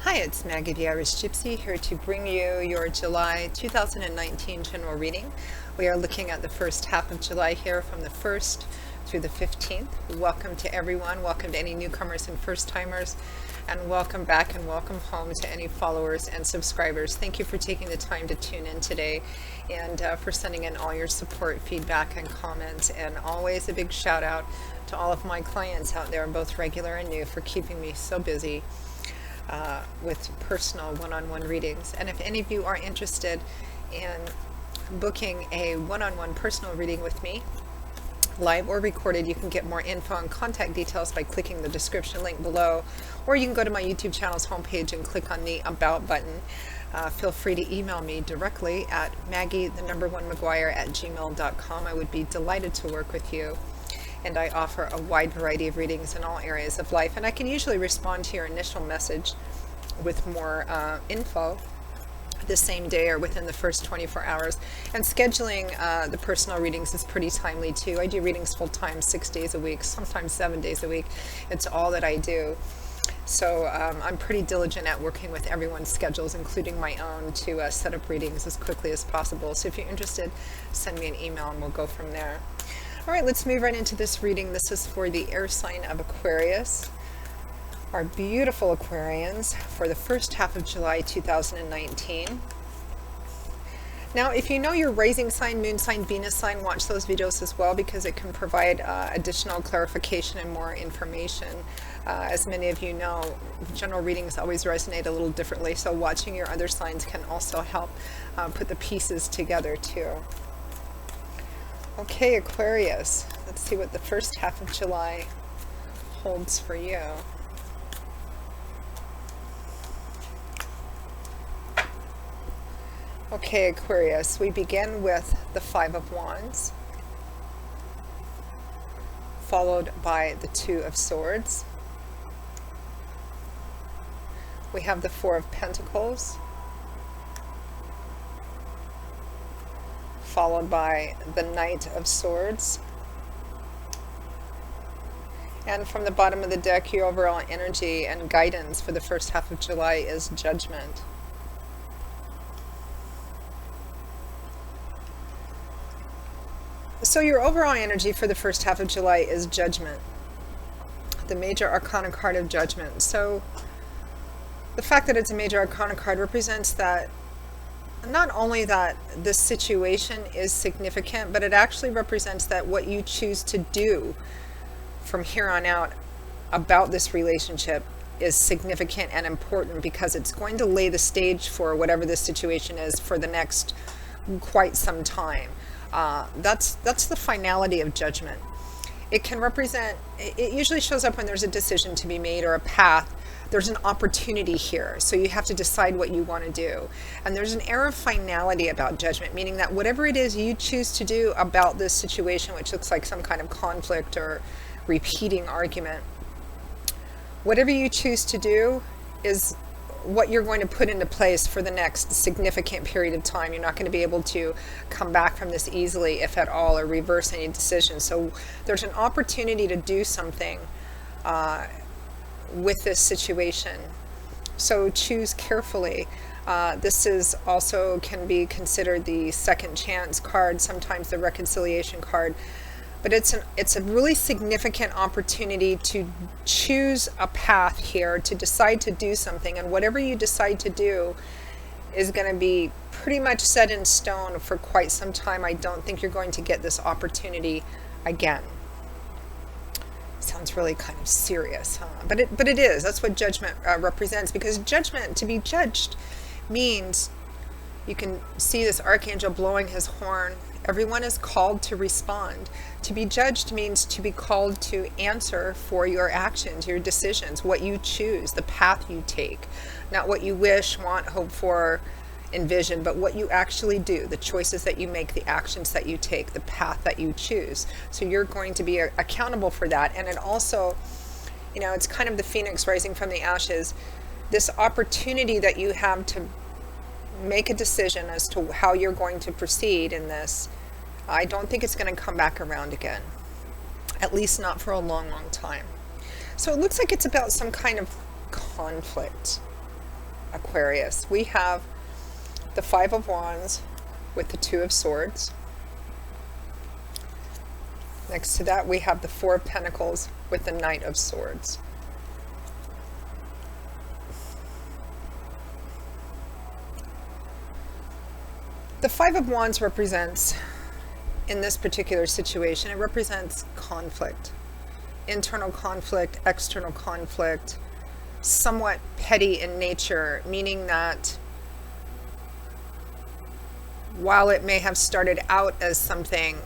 Hi, it's Maggie the Irish Gypsy here to bring you your July 2019 general reading. We are looking at the first half of July here from the 1st through the 15th. Welcome to everyone. Welcome to any newcomers and first-timers. And welcome back and welcome home to any followers and subscribers. Thank you for taking the time to tune in today and for sending in all your support, feedback, and comments. And always a big shout out to all of my clients out there, both regular and new, for keeping me so busy with personal one-on-one readings. And if any of you are interested in booking a one-on-one personal reading with me, live or recorded, you can get more info and contact details by clicking the description link below, or you can go to my YouTube channel's homepage and click on the About button. Feel free to email me directly at maggie1mcguire@gmail.com. I would be delighted to work with you. And I offer a wide variety of readings in all areas of life. And I can usually respond to your initial message with more info the same day or within the first 24 hours. And scheduling the personal readings is pretty timely too. I do readings full time, 6 days a week, sometimes 7 days a week. It's all that I do. So I'm pretty diligent at working with everyone's schedules, including my own, to set up readings as quickly as possible. So if you're interested, send me an email and we'll go from there. All right, let's move right into this reading. This is for the air sign of Aquarius, our beautiful Aquarians, for the first half of July 2019. Now, if you know your rising sign, moon sign, Venus sign, watch those videos as well, because it can provide additional clarification and more information. As many of you know, general readings always resonate a little differently, so watching your other signs can also help put the pieces together too. Okay, Aquarius, let's see what the first half of July holds for you. Okay, Aquarius, we begin with the Five of Wands, followed by the Two of Swords. We have the Four of Pentacles, followed by the Knight of Swords. And from the bottom of the deck, your overall energy and guidance for the first half of July is Judgment. So your overall energy for the first half of July is Judgment, the major arcana card of Judgment. So the fact that it's a major arcana card represents that not only that this situation is significant, but it actually represents that what you choose to do from here on out about this relationship is significant and important, because it's going to lay the stage for whatever this situation is for the next quite some time. That's the finality of Judgment. It can represent, it usually shows up when there's a decision to be made or a path. There's an opportunity here, so you have to decide what you want to do. And there's an air of finality about Judgment, meaning that whatever it is you choose to do about this situation, which looks like some kind of conflict or repeating argument, whatever you choose to do is what you're going to put into place for the next significant period of time. You're not going to be able to come back from this easily, if at all, or reverse any decision. So there's an opportunity to do something with this situation. So choose carefully. This is also can be considered the second chance card, sometimes the reconciliation card. But it's a really significant opportunity to choose a path here, to decide to do something. And whatever you decide to do is going to be pretty much set in stone for quite some time. I don't think you're going to get this opportunity again. Sounds really kind of serious, huh? But it is. That's what Judgment represents, because Judgment, to be judged, means you can see this archangel blowing his horn. Everyone is called to respond. To be judged means to be called to answer for your actions, your decisions, what you choose, the path you take. Not what you wish, want, hope for, envision, but what you actually do, the choices that you make, the actions that you take, the path that you choose. So you're going to be accountable for that. And it also, you know, it's kind of the phoenix rising from the ashes. This opportunity that you have to make a decision as to how you're going to proceed in this, I don't think it's going to come back around again. At least not for a long, long time. So it looks like it's about some kind of conflict. Aquarius. We have the Five of Wands with the Two of Swords. Next to that, we have the Four of Pentacles with the Knight of Swords. The Five of Wands represents, in this particular situation, it represents conflict. Internal conflict, external conflict, somewhat petty in nature, meaning that while it may have started out as something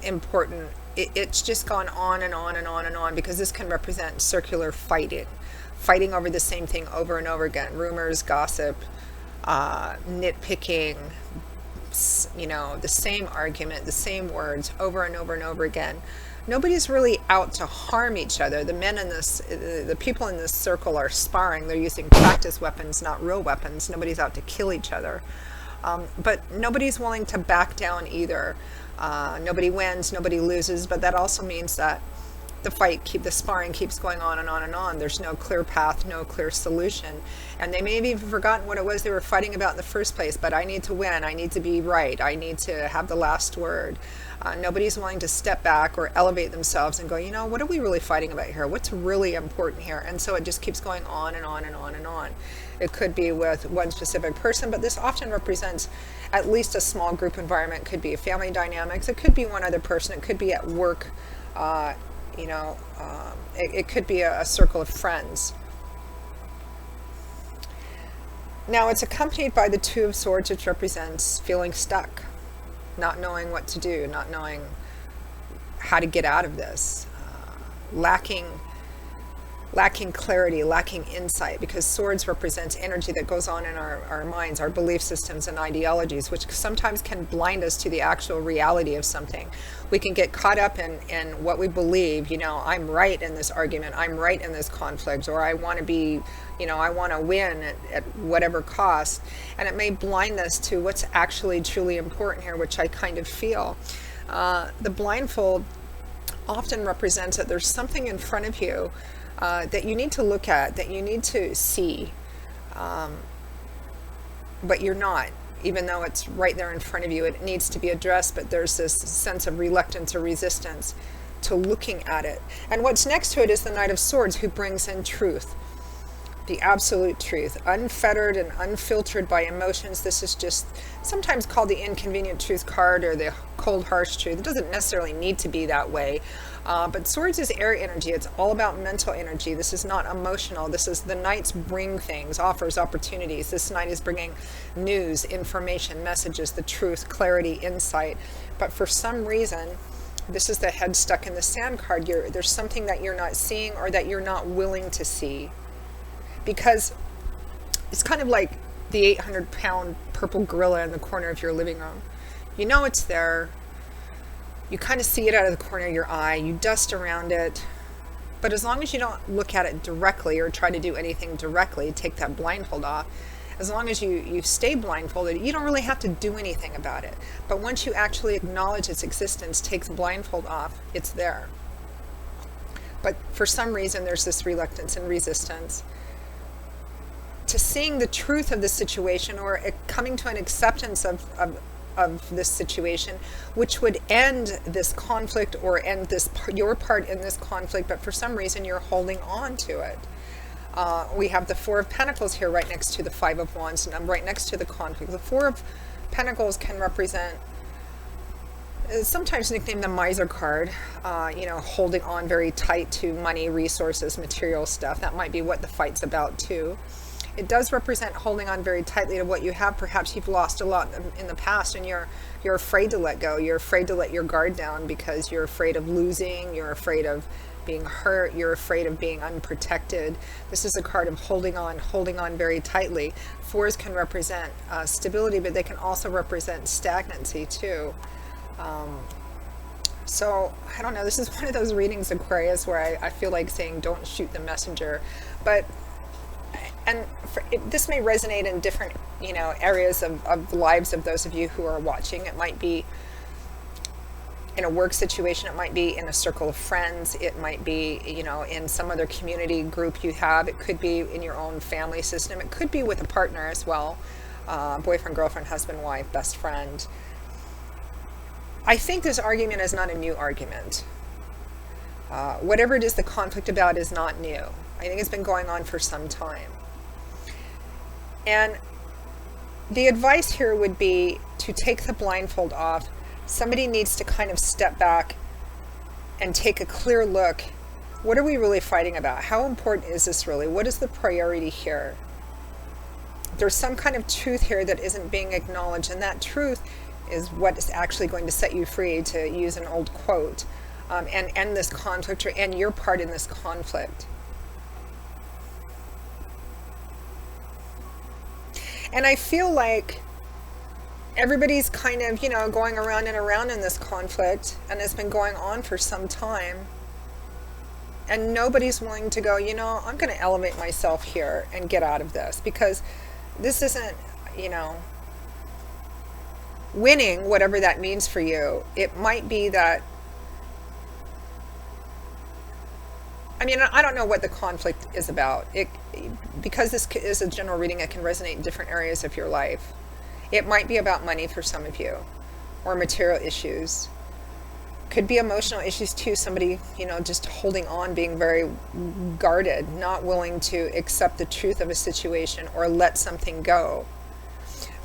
important, it's just gone on and on and on and on, because this can represent circular fighting over the same thing over and over again. Rumors, gossip, nitpicking, the same argument, the same words over and over and over again. Nobody's really out to harm each other. The people in this circle are sparring. They're using practice weapons, not real weapons. Nobody's out to kill each other. But nobody's willing to back down either. Nobody wins, nobody loses, but that also means that the sparring keeps going on and on and on. There's no clear path, no clear solution. And they may have even forgotten what it was they were fighting about in the first place, but I need to win, I need to be right, I need to have the last word. Nobody's willing to step back or elevate themselves and go, what are we really fighting about here? What's really important here? And so it just keeps going on and on and on and on. It could be with one specific person, but this often represents at least a small group environment. It could be family dynamics. It could be one other person. It could be at work. It could be a circle of friends. Now it's accompanied by the Two of Swords, which represents feeling stuck, not knowing what to do, not knowing how to get out of this, lacking clarity, lacking insight, because swords represents energy that goes on in our minds, our belief systems and ideologies, which sometimes can blind us to the actual reality of something. We can get caught up in what we believe, I'm right in this argument, I'm right in this conflict, or I want to be, I want to win at whatever cost. And it may blind us to what's actually truly important here, which I kind of feel. The blindfold often represents that there's something in front of you that you need to look at, that you need to see, but you're not, even though it's right there in front of you. It needs to be addressed, but there's this sense of reluctance or resistance to looking at it. And what's next to it is the Knight of Swords, who brings in truth, the absolute truth, unfettered and unfiltered by emotions. This is just sometimes called the inconvenient truth card, or the cold, harsh truth. It doesn't necessarily need to be that way. But swords is air energy. It's all about mental energy. This is not emotional. This is the knights bring things, offers opportunities. This knight is bringing news, information, messages, the truth, clarity, insight. But for some reason, this is the head stuck in the sand card. There's something that you're not seeing, or that you're not willing to see. Because it's kind of like the 800-pound purple gorilla in the corner of your living room. It's there. You kind of see it out of the corner of your eye. You dust around it. But as long as you don't look at it directly or try to do anything directly, take that blindfold off, as long as you stay blindfolded, you don't really have to do anything about it. But once you actually acknowledge its existence, take the blindfold off, it's there. But for some reason, there's this reluctance and resistance to seeing the truth of the situation, or coming to an acceptance of this situation, which would end this conflict or end your part in this conflict. But for some reason, you're holding on to it. We have the Four of Pentacles here right next to the Five of Wands, and I'm right next to the conflict. The Four of Pentacles can represent, sometimes nicknamed the miser card, holding on very tight to money, resources, material stuff. That might be what the fight's about too. It does represent holding on very tightly to what you have. Perhaps you've lost a lot in the past, and you're afraid to let go. You're afraid to let your guard down because you're afraid of losing. You're afraid of being hurt. You're afraid of being unprotected. This is a card of holding on very tightly. Fours can represent stability, but they can also represent stagnancy too. So I don't know. This is one of those readings, Aquarius, where I feel like saying, don't shoot the messenger. But this may resonate in different, areas of the lives of those of you who are watching. It might be in a work situation, it might be in a circle of friends, it might be, in some other community group you have, it could be in your own family system, it could be with a partner as well, boyfriend, girlfriend, husband, wife, best friend. I think this argument is not a new argument. Whatever it is the conflict about is not new. I think it's been going on for some time. And the advice here would be to take the blindfold off. Somebody needs to kind of step back and take a clear look. What are we really fighting about? How important is this really? What is the priority here? There's some kind of truth here that isn't being acknowledged, and that truth is what is actually going to set you free, to use an old quote, and end this conflict, or end your part in this conflict. And I feel like everybody's kind of, going around and around in this conflict, and it's been going on for some time. And nobody's willing to go, I'm going to elevate myself here and get out of this, because this isn't, winning, whatever that means for you. It might be that, I don't know what the conflict is about. Because this is a general reading, it can resonate in different areas of your life. It might be about money for some of you, or material issues. Could be emotional issues too. Somebody, just holding on, being very guarded, not willing to accept the truth of a situation or let something go.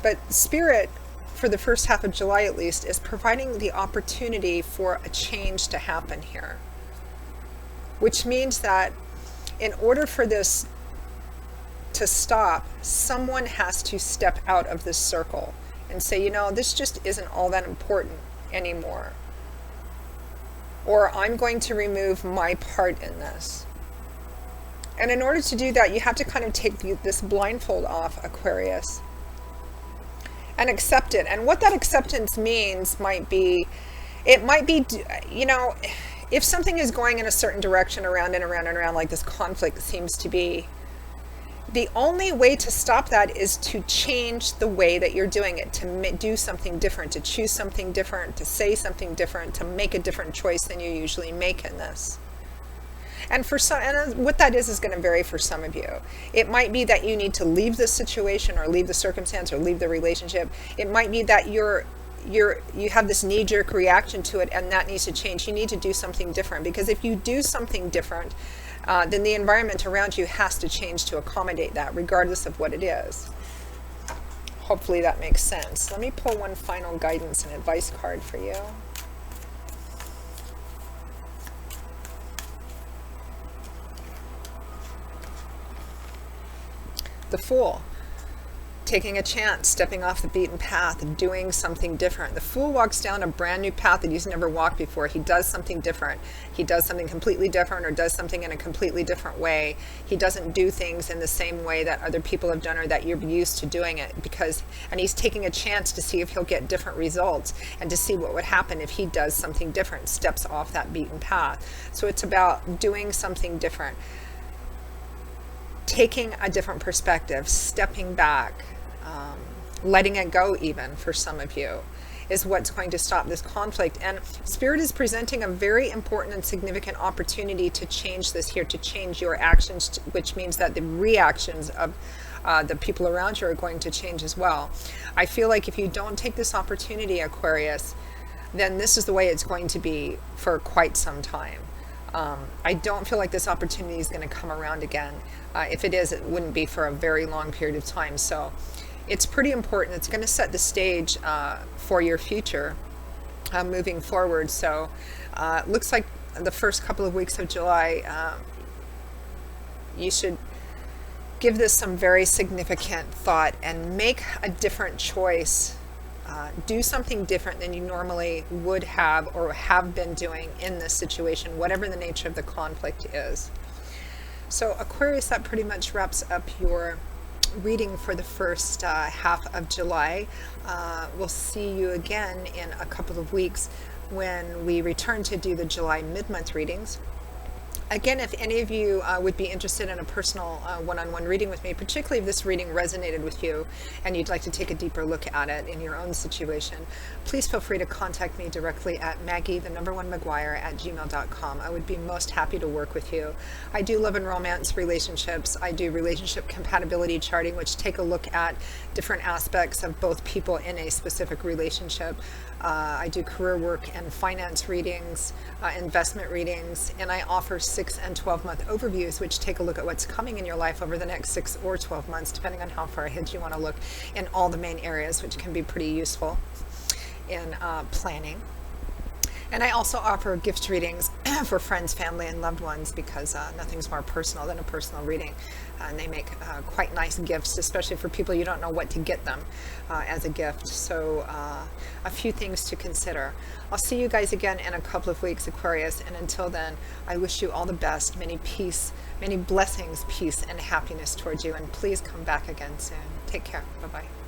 But Spirit, for the first half of July at least, is providing the opportunity for a change to happen here. Which means that in order for this to stop, someone has to step out of this circle and say, this just isn't all that important anymore. Or I'm going to remove my part in this. And in order to do that, you have to kind of take this blindfold off, Aquarius, and accept it. And what that acceptance means might be, if something is going in a certain direction, around and around and around, like this conflict seems to be, the only way to stop that is to change the way that you're doing it, to do something different, to choose something different, to say something different, to make a different choice than you usually make in this. And for some, and what that is going to vary for some of you. It might be that you need to leave the situation, or leave the circumstance, or leave the relationship. It might be that you have this knee-jerk reaction to it, and that needs to change. You need to do something different, because if you do something different, then the environment around you has to change to accommodate that, regardless of what it is. Hopefully that makes sense. Let me pull one final guidance and advice card for you. The Fool. Taking a chance, stepping off the beaten path, and doing something different. The Fool walks down a brand new path that he's never walked before. He does something different. He does something completely different, or does something in a completely different way. He doesn't do things in the same way that other people have done, or that you're used to doing it, and he's taking a chance to see if he'll get different results, and to see what would happen if he does something different, steps off that beaten path. So it's about doing something different, taking a different perspective, stepping back, letting it go, even for some of you, is what's going to stop this conflict. And Spirit is presenting a very important and significant opportunity to change this here, to change your actions, which means that the reactions of the people around you are going to change as well. I feel like if you don't take this opportunity, Aquarius, then this is the way it's going to be for quite some time. I don't feel like this opportunity is going to come around again. If it is, it wouldn't be for a very long period of time. So it's pretty important. It's going to set the stage for your future moving forward. So it looks like the first couple of weeks of July, you should give this some very significant thought and make a different choice. Do something different than you normally would have or have been doing in this situation, whatever the nature of the conflict is. So Aquarius, that pretty much wraps up your reading for the first half of July. We'll see you again in a couple of weeks when we return to do the July mid-month readings. Again, if any of you would be interested in a personal one-on-one reading with me, particularly if this reading resonated with you and you'd like to take a deeper look at it in your own situation, please feel free to contact me directly at Maggie@gmail.com. I would be most happy to work with you. I do love and romance relationships. I do relationship compatibility charting, which take a look at different aspects of both people in a specific relationship. I do career work and finance readings, investment readings, and I offer 6 and 12-month overviews, which take a look at what's coming in your life over the next 6 or 12 months, depending on how far ahead you want to look, in all the main areas, which can be pretty useful in planning. And I also offer gift readings for friends, family, and loved ones, because nothing's more personal than a personal reading. And they make quite nice gifts, especially for people you don't know what to get them as a gift. So a few things to consider. I'll see you guys again in a couple of weeks, Aquarius. And until then, I wish you all the best, many peace, many blessings, peace, and happiness towards you. And please come back again soon. Take care. Bye-bye.